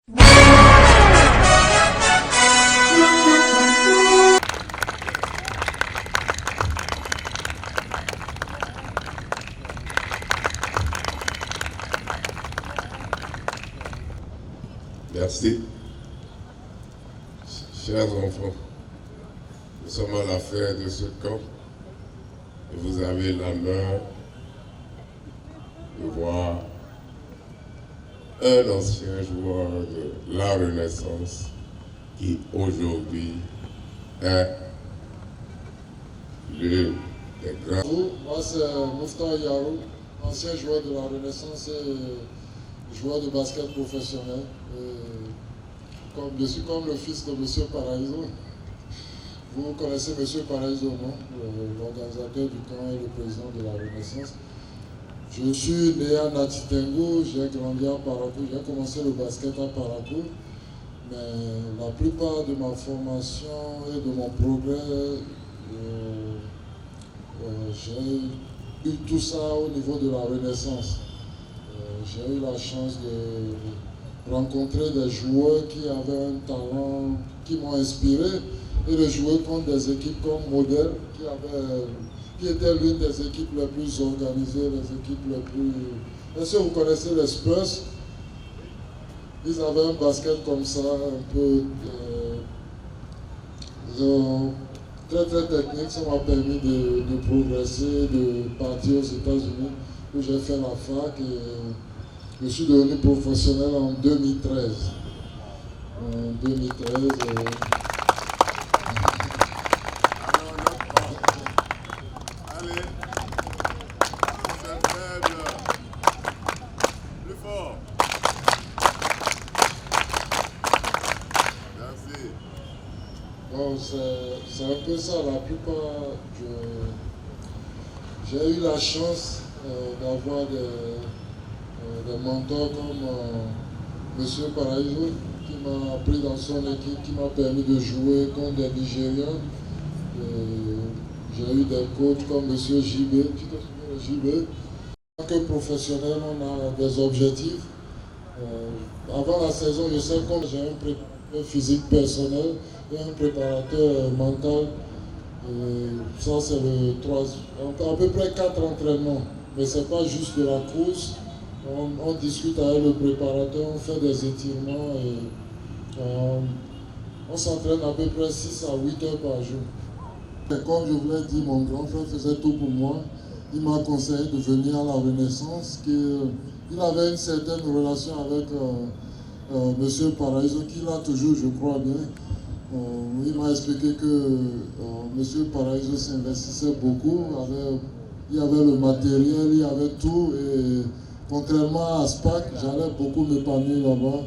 Merci. Chers enfants, nous sommes à la fin de ce camp et vous avez l'honneur de voir un ancien joueur de la Renaissance qui aujourd'hui est l'une des grands. Moi c'est Mouftar Yarou, ancien joueur de la Renaissance et joueur de basket professionnel. Je suis comme le fils de M. Paraíso. Vous connaissez M. Paraíso, non? L'organisateur du camp et le président de la Renaissance. Je suis né à Natitengo, j'ai grandi à Parakou, j'ai commencé le basket à Parakou. Mais la plupart de ma formation et de mon progrès, j'ai eu tout ça au niveau de la Renaissance. J'ai eu la chance de rencontrer des joueurs qui avaient un talent, qui m'ont inspiré, et de jouer contre des équipes comme Modèle, qui étaient l'une des équipes les plus organisées, les équipes les plus... Est-ce que vous connaissez les Spurs? Ils avaient un basket comme ça, un peu très technique. Ça m'a permis de progresser, de partir aux États-Unis, où j'ai fait la fac et je suis devenu professionnel en 2013. En 2013. C'est un peu ça, la plupart, j'ai eu la chance d'avoir des mentors comme M. Paraíso, qui m'a appris dans son équipe, qui m'a permis de jouer contre des Nigériens. J'ai eu des coachs comme M. JB, tu te souviens de JB? En tant que professionnel, on a des objectifs. Avant la saison, je sais comme j'ai un préparateur physique personnel et un préparateur mental. Ça, c'est à peu près 4 entraînements. Mais ce n'est pas juste de la course. On discute avec le préparateur, on fait des étirements et on s'entraîne à peu près 6 à 8 heures par jour. Et comme je vous l'ai dit, mon grand frère faisait tout pour moi. Il m'a conseillé de venir à la Renaissance. Il avait une certaine relation avec M. Paraíso, qu'il a toujours, je crois bien. Il m'a expliqué que M. Paraíso s'investissait beaucoup. Il y avait le matériel, il y avait tout. Et contrairement à SPAC, j'allais beaucoup m'épanouir là-bas.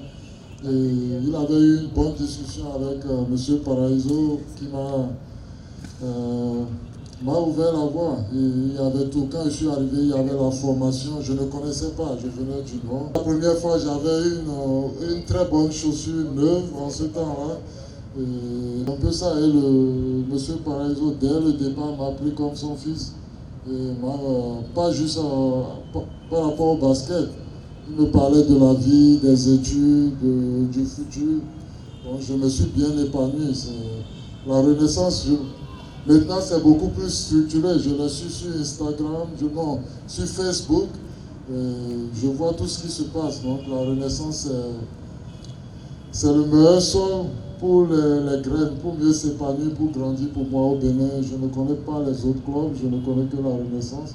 Et il avait eu une bonne discussion avec M. Paraíso qui m'a ouvert la voie. Et il y avait tout. Quand je suis arrivé, il y avait la formation. Je ne connaissais pas, je venais du Nord. La première fois, j'avais une très bonne chaussure neuve en ce temps-là. Un peu ça, et M. Paraíso, dès le départ, m'a pris comme son fils. Et pas juste par rapport au basket. Il me parlait de la vie, des études, du futur. Donc, je me suis bien épanoui. La Renaissance, maintenant, c'est beaucoup plus structuré. Je le suis sur Instagram, sur Facebook. Je vois tout ce qui se passe. Donc, la Renaissance, c'est le meilleur sol pour les graines, pour mieux s'épanouir, pour grandir pour moi au Bénin. Je ne connais pas les autres clubs, je ne connais que la Renaissance.